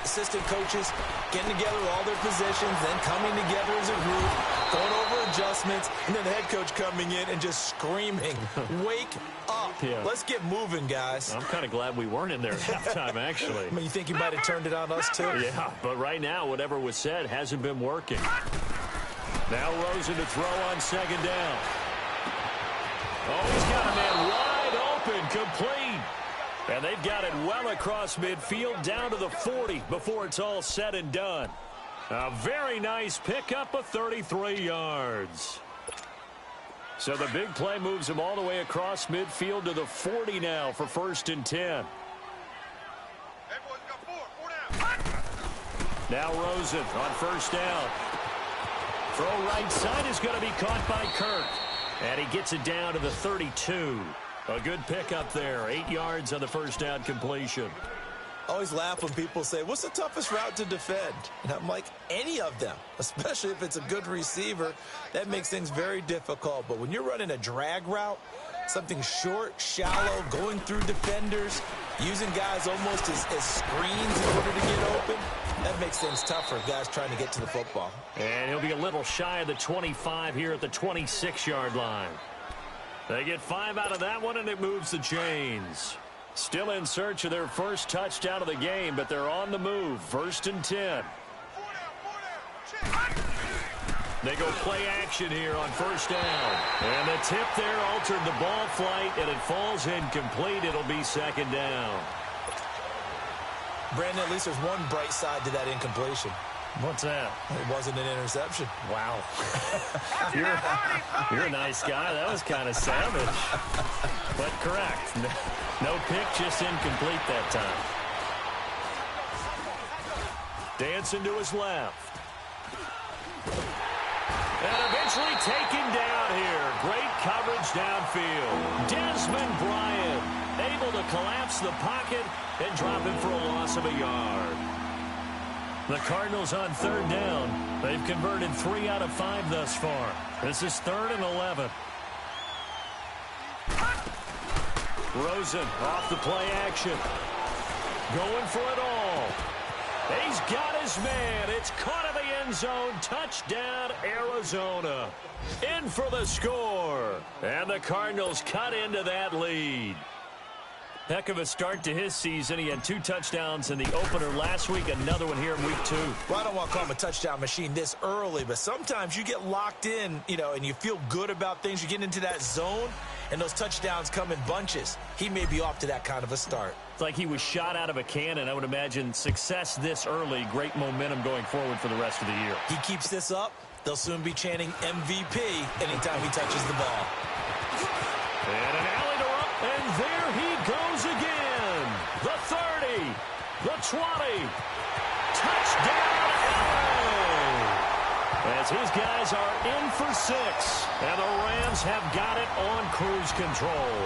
assistant coaches getting together with all their positions, then coming together as a group, going over adjustments, and then the head coach coming in and just screaming, wake up. Yeah. Let's get moving, guys. I'm kind of glad we weren't in there at halftime, actually. I mean, you think you might have turned it on us, too? Yeah, but right now, whatever was said hasn't been working. Now Rosen to throw on 2nd down. Oh, he's got a man wide open, complete. And they've got it well across midfield down to the 40 before it's all said and done. A very nice pickup of 33 yards. So the big play moves him all the way across midfield to the 40 now for 1st and 10. Hey, boys, got 4 down. Now Rosen on 1st down. Throw right side is going to be caught by Kirk. And he gets it down to the 32. A good pickup there. 8 yards on the 1st down completion. I always laugh when people say, what's the toughest route to defend? And I'm like, any of them, especially if it's a good receiver. That makes things very difficult. But when you're running a drag route, something short, shallow, going through defenders, using guys almost as screens in order to get open, that makes things tough for guys trying to get to the football. And he'll be a little shy of the 25 here at the 26-yard line. They get 5 out of that one, and it moves the chains. Still in search of their first touchdown of the game, but they're on the move. 1st and 10. They go play action here on 1st down. And the tip there altered the ball flight, and it falls incomplete. It'll be 2nd down. Brandon, at least there's one bright side to that incompletion. What's that? It wasn't an interception. Wow. You're a nice guy. That was kind of savage. But correct. No pick, just incomplete that time. Dancing to his left. And eventually taken down here. Great coverage downfield. Desmond Bryant able to collapse the pocket and drop him for a loss of a yard. The Cardinals on 3rd down. They've converted 3 out of 5 thus far. This is 3rd and 11. Rosen off the play action. Going for it all. He's got his man. It's caught in the end zone. Touchdown, Arizona. In for the score. And the Cardinals cut into that lead. Heck of a start to his season. He had 2 touchdowns in the opener last week, another one here in week 2. Well, I don't want to call him a touchdown machine this early, but sometimes you get locked in, and you feel good about things. You get into that zone, and those touchdowns come in bunches. He may be off to that kind of a start. It's like he was shot out of a cannon. I would imagine success this early, great momentum going forward for the rest of the year. He keeps this up, they'll soon be chanting MVP anytime he touches the ball. And an alley to run, and there he goes again. The 30, the 20, touchdown Allen! As his guys are in for 6, and the Rams have got it on cruise control.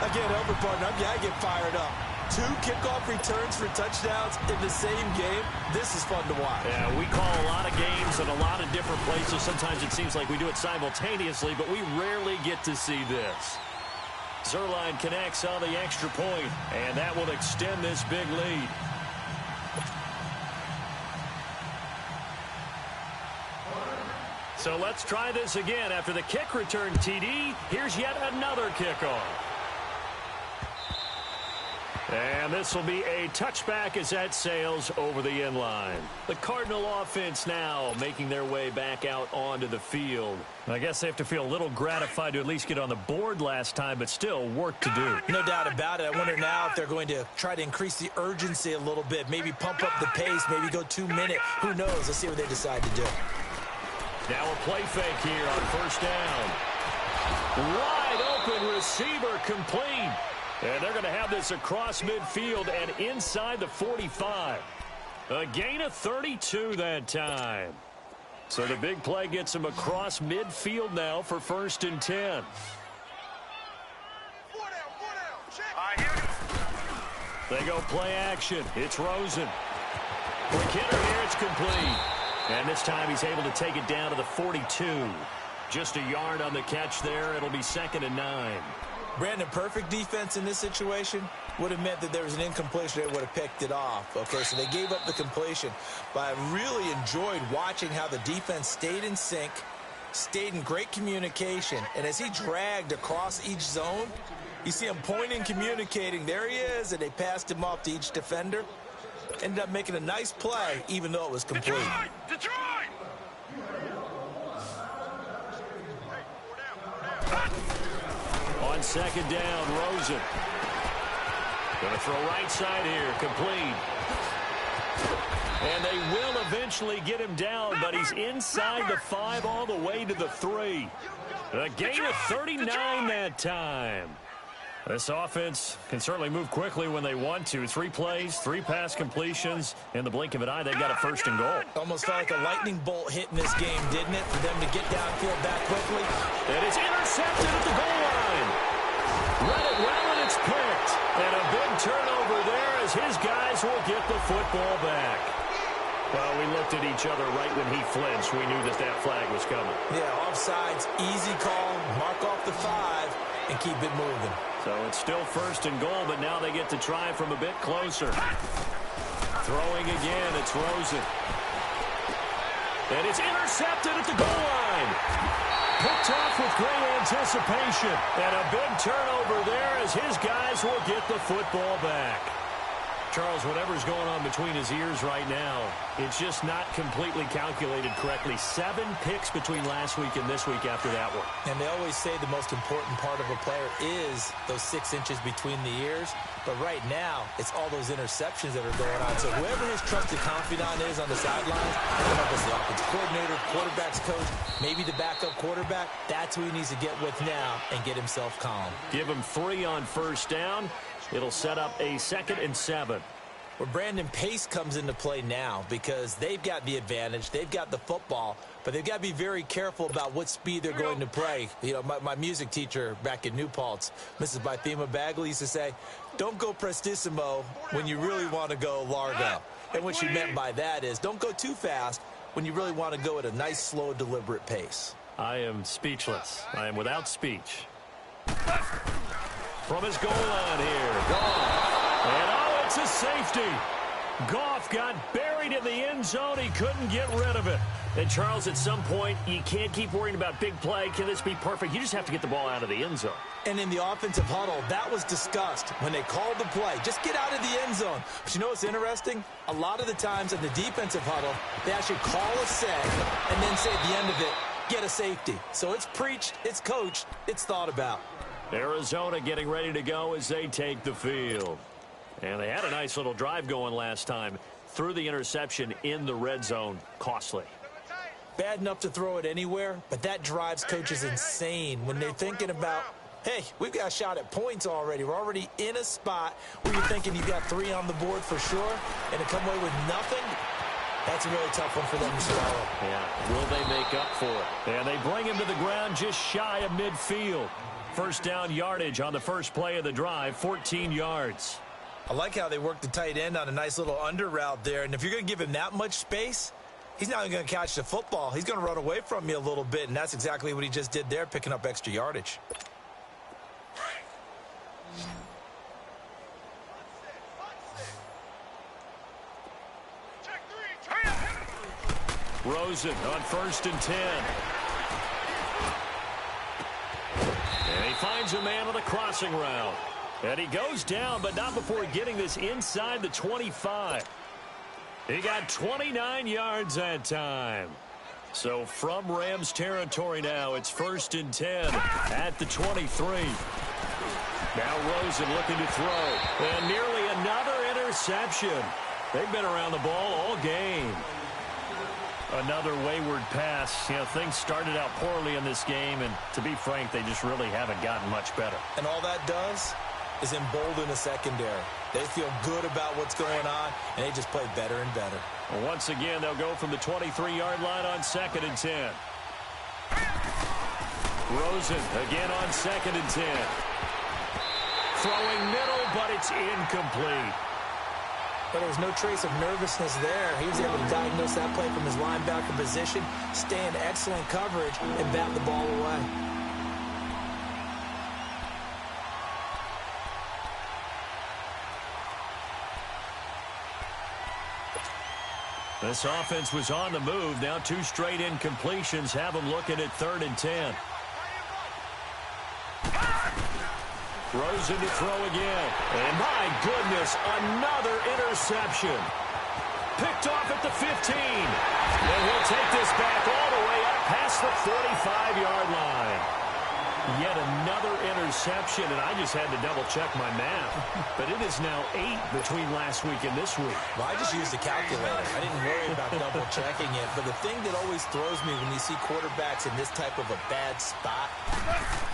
Again, Elbert partner, I get fired up. 2 kickoff returns for touchdowns in the same game. This is fun to watch. Yeah, we call a lot of games in a lot of different places. Sometimes it seems like we do it simultaneously, but we rarely get to see this. Zuerlein connects on the extra point, and that will extend this big lead. So let's try this again. After the kick return TD, here's yet another kickoff. And this will be a touchback as that sails over the end line. The Cardinal offense now making their way back out onto the field. I guess they have to feel a little gratified to at least get on the board last time, but still work to do. No doubt about it. I wonder now if they're going to try to increase the urgency a little bit, maybe pump up the pace, maybe go 2-minute. Who knows? Let's see what they decide to do. Now a play fake here on first down. Wide open receiver complete. And they're going to have this across midfield and inside the 45. A gain of 32 that time. So the big play gets them across midfield now for 1st and 10. They go play action. It's Rosen. Quick hitter here. It's complete. And this time he's able to take it down to the 42. Just a yard on the catch there. It'll be 2nd and 9. Brandon, perfect defense in this situation would have meant that there was an incompletion. They would have picked it off. Okay, so they gave up the completion. But I really enjoyed watching how the defense stayed in sync, stayed in great communication. And as he dragged across each zone, you see him pointing, communicating. There he is, and they passed him off to each defender. Ended up making a nice play, even though it was complete. Detroit! On 2nd down, Rosen. Going to throw right side here, complete. And they will eventually get him down, but he's inside the 5 all the way to the 3. A gain of 39 that time. This offense can certainly move quickly when they want to. 3 plays, 3 pass completions. In the blink of an eye, they've got a 1st and goal. Almost felt like a lightning bolt hit in this game, didn't it? For them to get downfield that quickly. It is intercepted at the goal line. Read it well, and it's picked. And a big turnover there as his guys will get the football back. Well, we looked at each other right when he flinched. We knew that that flag was coming. Yeah, offsides, easy call, mark off the 5, and keep it moving. So it's still 1st and goal, but now they get to try from a bit closer. Throwing again, it's Rosen. And it's intercepted at the goal line. Picked off with great anticipation. And a big turnover there as his guys will get the football back. Charles, whatever's going on between his ears right now, it's just not completely calculated correctly. 7 picks between last week and this week after that one. And they always say the most important part of a player is those 6 inches between the ears. But right now, it's all those interceptions that are going on. So whoever his trusted confidant is on the sidelines, whether it's the offensive coordinator, quarterback's coach, maybe the backup quarterback, that's who he needs to get with now and get himself calm. Give him 3 on 1st down. It'll set up a 2nd and 7. Well, Brandon, pace comes into play now because they've got the advantage. They've got the football, but they've got to be very careful about what speed they're going to play. You know, my music teacher back in New Paltz, Mrs. Bythema Bagley, used to say, don't go prestissimo when you really want to go largo. And what she meant by that is don't go too fast when you really want to go at a nice, slow, deliberate pace. I am speechless. I am without speech. From his goal line here, Goff. And oh, it's a safety. Goff got buried in the end zone. He couldn't get rid of it. And, Charles, at some point, you can't keep worrying about big play. Can this be perfect? You just have to get the ball out of the end zone. And in the offensive huddle, that was discussed when they called the play. Just get out of the end zone. But you know what's interesting? A lot of the times in the defensive huddle, they actually call a set and then say at the end of it, get a safety. So it's preached, it's coached, it's thought about. Arizona getting ready to go as they take the field. And they had a nice little drive going last time. Threw the interception in the red zone. Costly. Bad enough to throw it anywhere, but that drives coaches insane when they're thinking about, hey, we've got a shot at points already. We're already in a spot where you're thinking you've got 3 on the board for sure, and to come away with nothing, that's a really tough one for them to swallow. Yeah, will they make up for it? And they bring him to the ground just shy of midfield. First down yardage on the first play of the drive, 14 yards. I like how they work the tight end on a nice little under route there, and if you're going to give him that much space, he's not even going to catch the football. He's going to run away from you a little bit, and that's exactly what he just did there, picking up extra yardage. Rosen on 1st and 10. And he finds a man on the crossing route. And he goes down, but not before getting this inside the 25. He got 29 yards that time. So from Rams territory now, it's 1st and 10 at the 23. Now Rosen looking to throw. And nearly another interception. They've been around the ball all game. Another wayward pass. You know, things started out poorly in this game, and to be frank, they just really haven't gotten much better. And all that does is embolden the secondary. They feel good about what's going on, and they just play better and better. Well, once again, they'll go from the 23-yard line on 2nd and 10. Rosen again on 2nd and 10. Throwing middle, but it's incomplete. But there was no trace of nervousness there. He was able to diagnose that play from his linebacker position, stay in excellent coverage, and bat the ball away. This offense was on the move. Now 2 straight incompletions have them looking at 3rd and 10. Rosen to throw again. And my goodness, another interception. Picked off at the 15. And he'll take this back all the way up past the 45-yard line. Yet another interception, and I just had to double-check my math. But it is now 8 between last week and this week. Well, I just used a calculator. I didn't worry about double-checking it. But the thing that always throws me when you see quarterbacks in this type of a bad spot,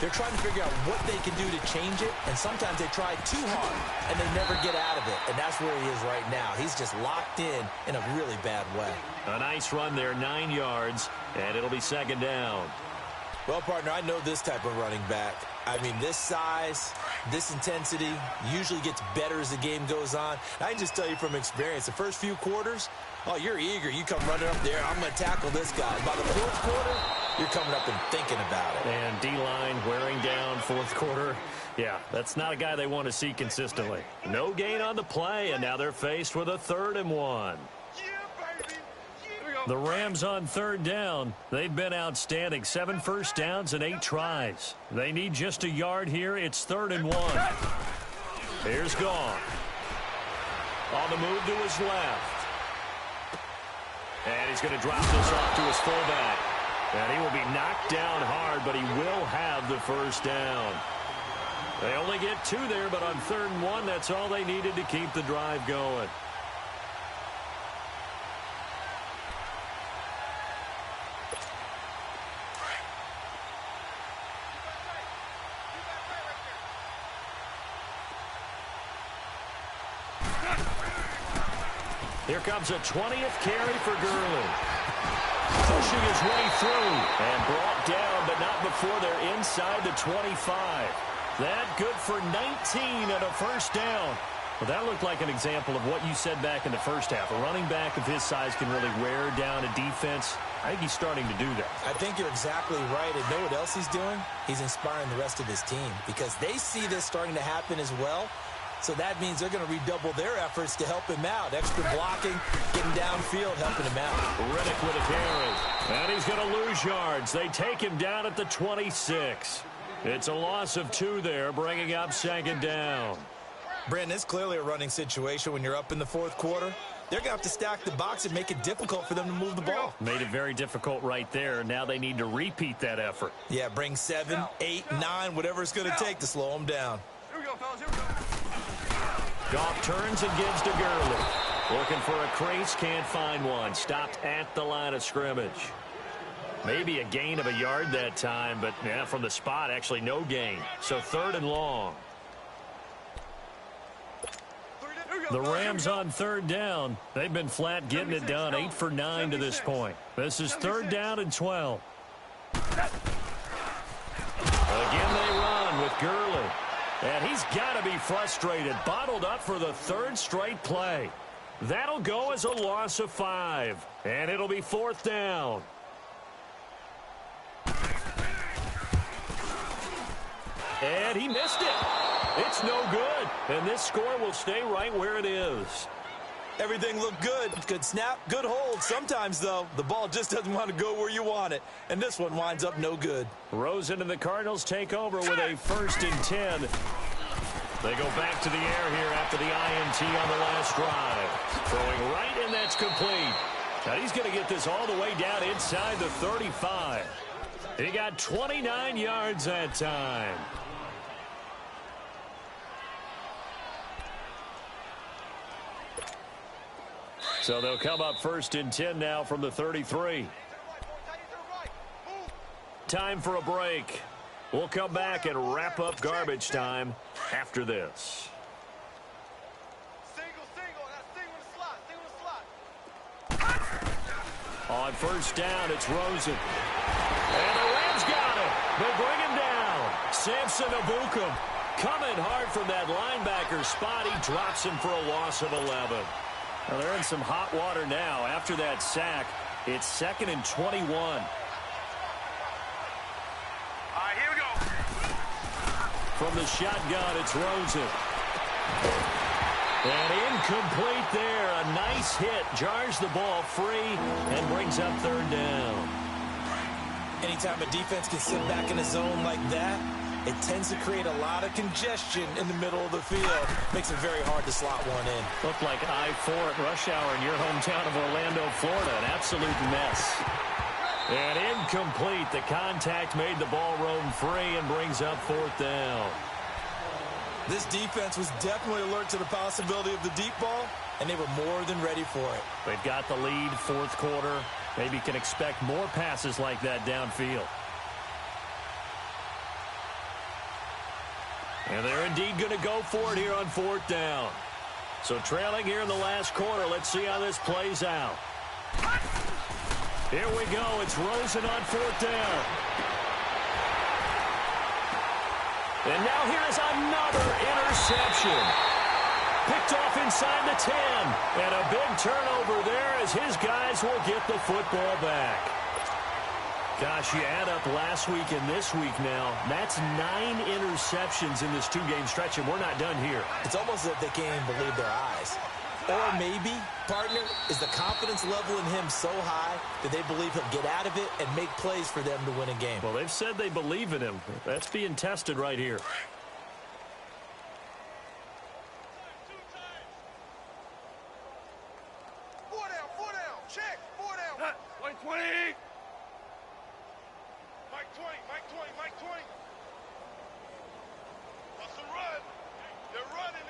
they're trying to figure out what they can do to change it, and sometimes they try too hard, and they never get out of it. And that's where he is right now. He's just locked in a really bad way. A nice run there, 9 yards, and it'll be 2nd down. Well, partner, I know this type of running back. I mean, this size, this intensity usually gets better as the game goes on. I can just tell you from experience, the first few quarters, oh, you're eager. You come running up there, I'm going to tackle this guy. By the 4th quarter, you're coming up and thinking about it. And D-line wearing down 4th quarter. Yeah, that's not a guy they want to see consistently. No gain on the play, and now they're faced with a 3rd and 1. The Rams on 3rd down. They've been outstanding. 7 first downs and 8 tries. They need just a yard here. It's 3rd and 1. Here's Gone. On the move to his left. And he's going to drop this off to his fullback. And he will be knocked down hard, but he will have the first down. They only get 2 there, but on 3rd and 1, that's all they needed to keep the drive going. Here comes a 20th carry for Gurley. Pushing his way through and brought down, but not before they're inside the 25. That good for 19 and a first down. Well, that looked like an example of what you said back in the first half. A running back of his size can really wear down a defense. I think he's starting to do that. I think you're exactly right. And know what else he's doing? He's inspiring the rest of his team because they see this starting to happen as well. So that means they're going to redouble their efforts to help him out. Extra blocking, getting downfield, helping him out. Riddick with a carry. And he's going to lose yards. They take him down at the 26. It's a loss of 2 there, bringing up 2nd down. Brandon, it's clearly a running situation when you're up in the 4th quarter. They're going to have to stack the box and make it difficult for them to move the ball. Made it very difficult right there. Now they need to repeat that effort. Yeah, bring 7, 8, 9, whatever it's going to take to slow them down. Here we go, fellas. Here we go. Goff turns and gives to Gurley. Looking for a crease, can't find one. Stopped at the line of scrimmage. Maybe a gain of a yard that time, but yeah, from the spot, actually no gain. So 3rd and long. The Rams on 3rd down. They've been flat getting it done. 8 for 9 to this point. This is 3rd down and 12. Again they run with Gurley. And he's got to be frustrated. Bottled up for the 3rd straight play. That'll go as a loss of 5. And it'll be 4th down. And he missed it. It's no good. And this score will stay right where it is. Everything looked good. Good snap, good hold. Sometimes, though, the ball just doesn't want to go where you want it. And this one winds up no good. Rosen and the Cardinals take over with a 1st and 10. They go back to the air here after the INT on the last drive. Throwing right, and that's complete. Now he's going to get this all the way down inside the 35. He got 29 yards that time. So they'll come up 1st and 10 now from the 33. Time for a break. We'll come back and wrap up garbage time after this. On 1st down, it's Rosen. And the Rams got him. They bring him down. Samson Ebukam coming hard from that linebacker spot. He drops him for a loss of 11. Now they're in some hot water now. After that sack, it's 2nd and 21. All right, here we go. From the shotgun, it's Rosen. And incomplete there. A nice hit. Jars the ball free and brings up 3rd down. Anytime a defense can sit back in a zone like that, it tends to create a lot of congestion in the middle of the field. Makes it very hard to slot one in. Looked like I-4 at rush hour in your hometown of Orlando, Florida. An absolute mess. And incomplete. The contact made the ball roam free and brings up 4th down. This defense was definitely alert to the possibility of the deep ball, and they were more than ready for it. They've got the lead, 4th quarter. Maybe can expect more passes like that downfield. And they're indeed going to go for it here on 4th down. So trailing here in the last quarter. Let's see how this plays out. Here we go. It's Rosen on 4th down. And now here is another interception. Picked off inside the 10. And a big turnover there as his guys will get the football back. Gosh, you add up last week and this week now. That's 9 interceptions in this 2-game stretch, and we're not done here. It's almost as if they can't even believe their eyes. Or maybe, partner, is the confidence level in him so high that they believe he'll get out of it and make plays for them to win a game. Well, they've said they believe in him. That's being tested right here. Four down, check, 4 down. Mike 20. Mike 20. What's the run? They're running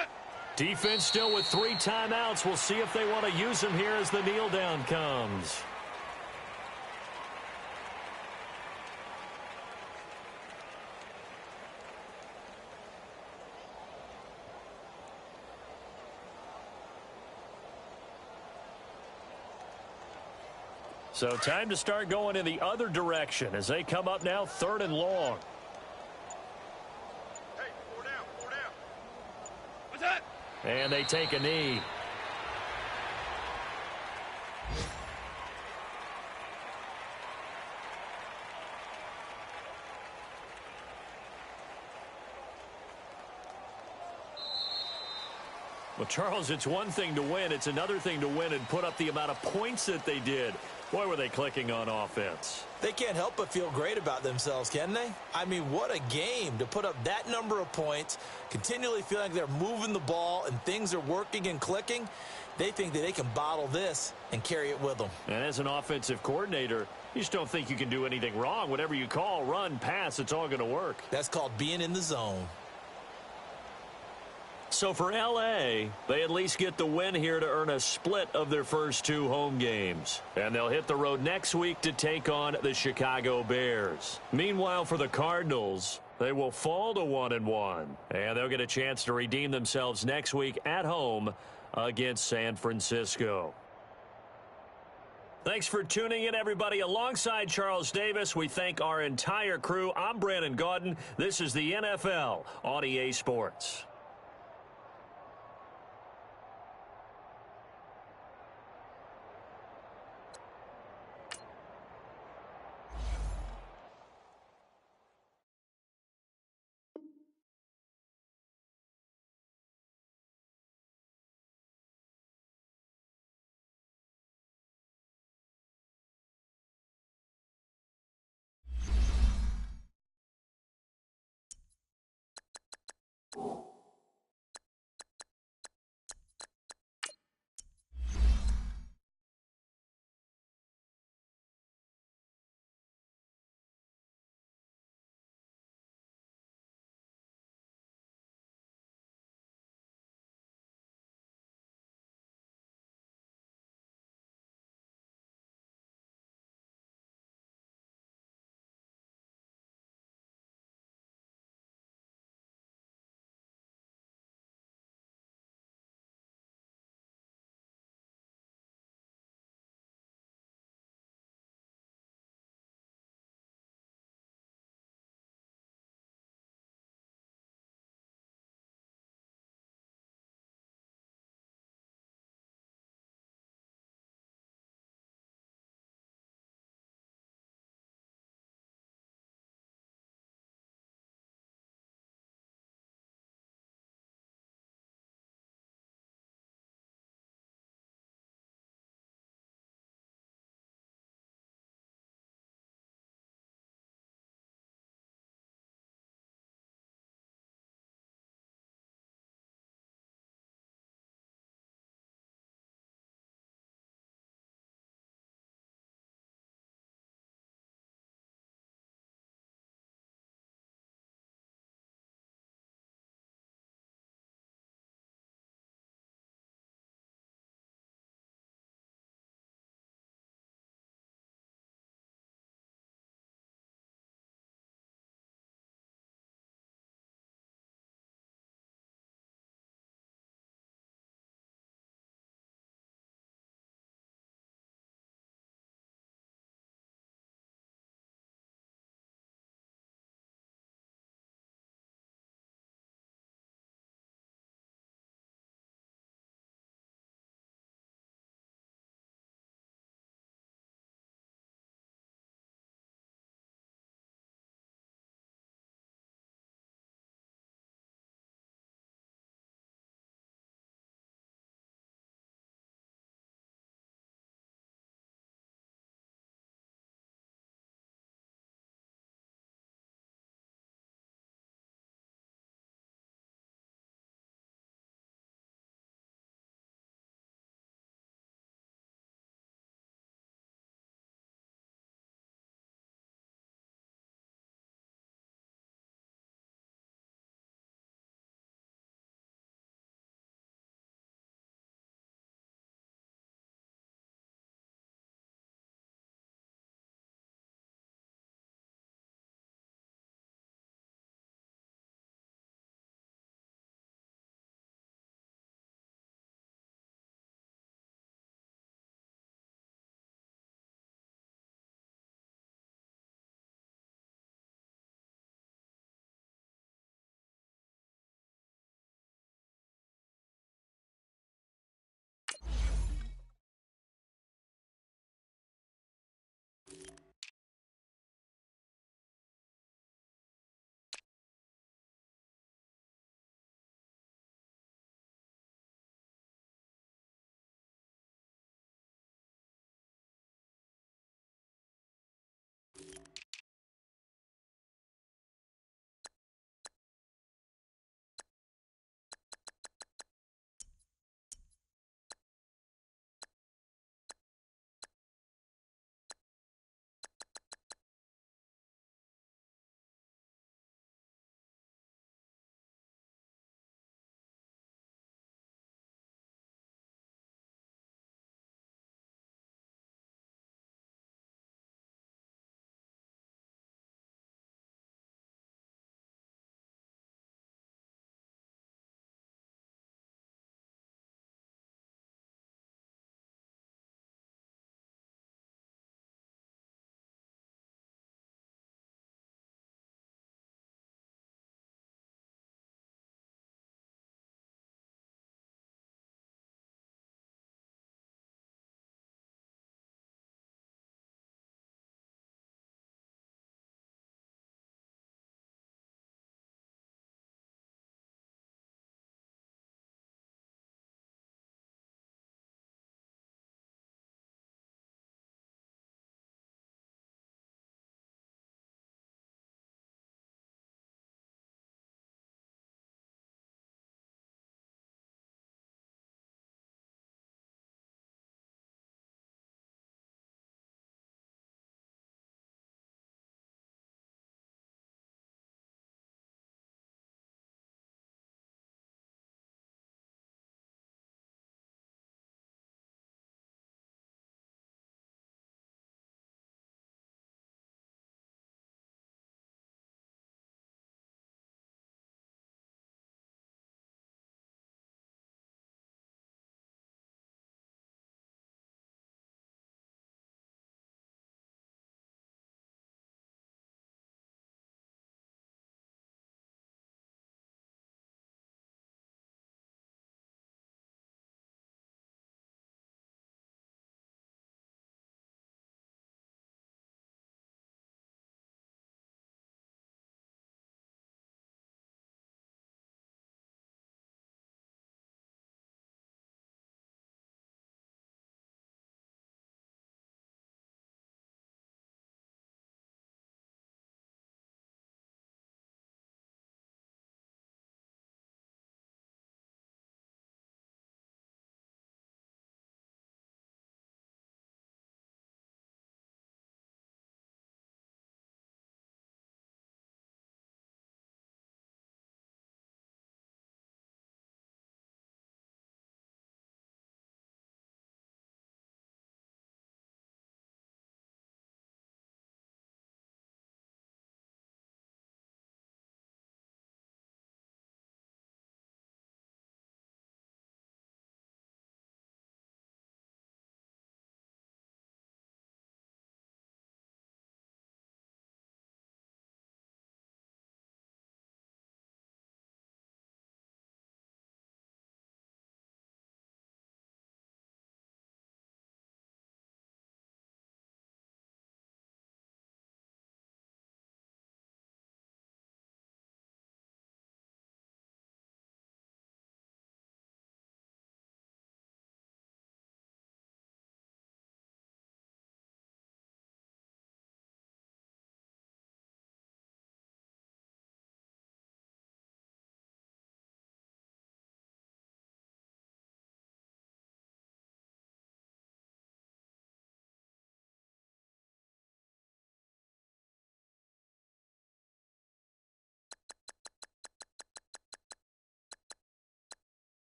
it. Defense still with 3 timeouts. We'll see if they want to use them here as the kneel down comes. So time to start going in the other direction as they come up now 3rd and long. Hey, 4 down. What's that? And they take a knee. Well, Charles, it's one thing to win. It's another thing to win and put up the amount of points that they did. Boy, were they clicking on offense. They can't help but feel great about themselves, can they? I mean, what a game to put up that number of points, continually feel like they're moving the ball and things are working and clicking. They think that they can bottle this and carry it with them. And as an offensive coordinator, you just don't think you can do anything wrong. Whatever you call, run, pass, it's all going to work. That's called being in the zone. So for L.A., they at least get the win here to earn a split of their first 2 home games. And they'll hit the road next week to take on the Chicago Bears. Meanwhile, for the Cardinals, they will fall to 1-1. And they'll get a chance to redeem themselves next week at home against San Francisco. Thanks for tuning in, everybody. Alongside Charles Davis, we thank our entire crew. I'm Brandon Gaudin. This is the NFL on EA Sports.